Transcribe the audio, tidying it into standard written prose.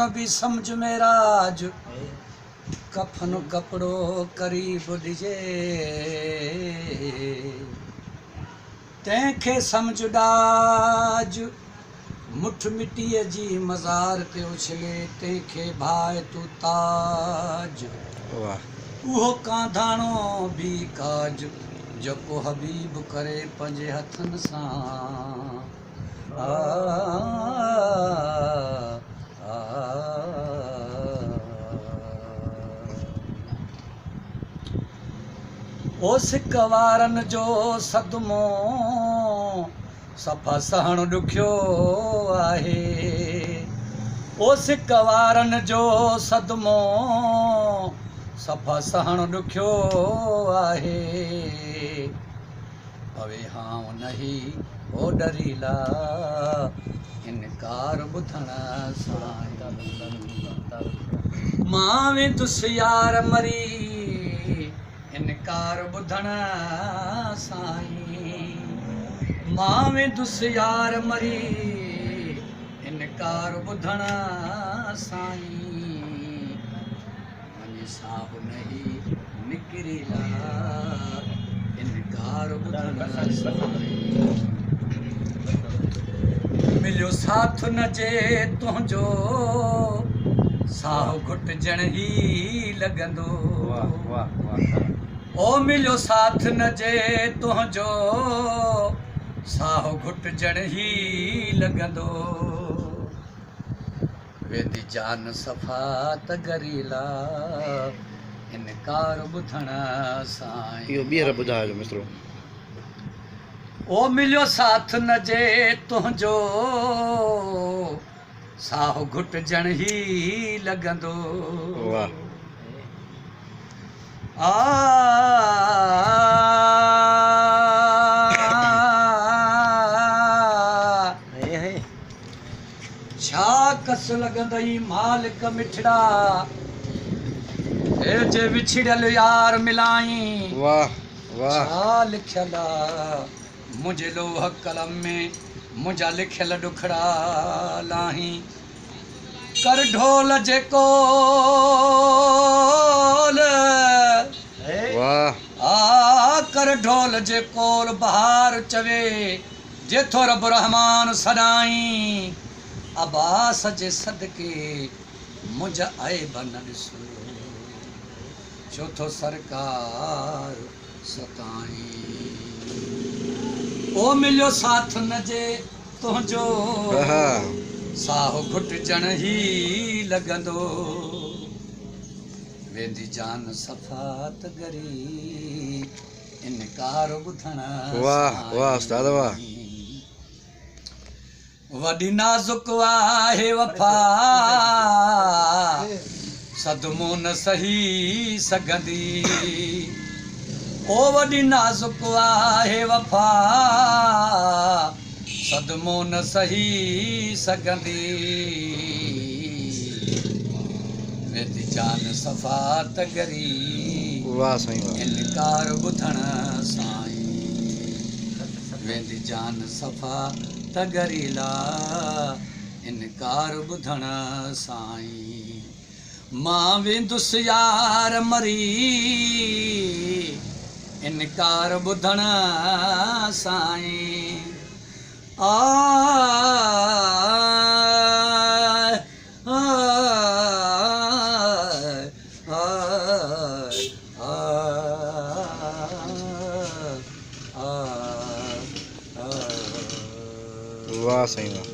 हाण भी समझ मेराज कफन कपड़ो करीब ॾिजे तंहिंखे समझ ॾाज मुठ मिटीअ जी मज़ार ते उछले तंहिंखे भाए तूं ताज उहो कांधाणो बि काज जेको हबीब करे पंहिंजे हथनि सां ओ सिक वारनि जो सदमो सफ़ा सहण ॾुखियो आहे ओ सिक वारनि जो सदमो सफ़ा सहण ॾुखियो आहे पवे हां नही ओ डरीला इनकार ॿुधण सां मां वेंदुसि यार मरी इनकार ॿुधण साईं मां वेंदुसि यार मरी इनकार ॿुधण साईं वञी साहु नही निकिरीला इनकार ॿुधण साईं मिलियो साथ न जे तुंहिंजो साहु घुटजण ई लॻंदो ओ मिलियो साथ न जे तुंहिंजो साहु घुटजण ई लॻंदो वेंदी जान सफ़ा त गरीला इनकार ॿुधण सां इहो ॿीहर ॿुधाइजो मित्रो ओ मिलियो साथ न जे तुंहिंजो साहु घुटजण ई लॻंदो वाह छा कस लॻंदई मालिक मिठड़ा हे जे विछड़ियल यार मिलाई वाह वाह छा लिखियल मुंहिंजे लोह कलम में मुंहिंजा लिखियल ॾुखड़ा लाही कर ढोल जे कोल कर ढोल जे कोल बहार चवे जेथो रब रहमान सदाई अब्बास जे सदके मुंहिंजा ऐब न ॾिसो चौथो सरकार सताई ओ मिलियो साथ न जे तुंहिंजो साहु घुटजण ई लॻंदो वेंदी जान सफ़ा त गरी इनकार ॿुधण वाह वाह उस्ताद वाह वॾी नाज़ुक आहे वफ़ा सदमो न सही सघंदी ओ वॾी नाज़ुक आहे वफ़ा सदमो न सही सघंदी वेंदी जान सफ़ा त गरी वाह साईं इनकार ॿुधण साईं वेंदी जान सफ़ा त गरीला इनकार ॿुधण साईं मां वेंदुसि यार मरी इनकार ॿुधण साईं वाह साईं वाह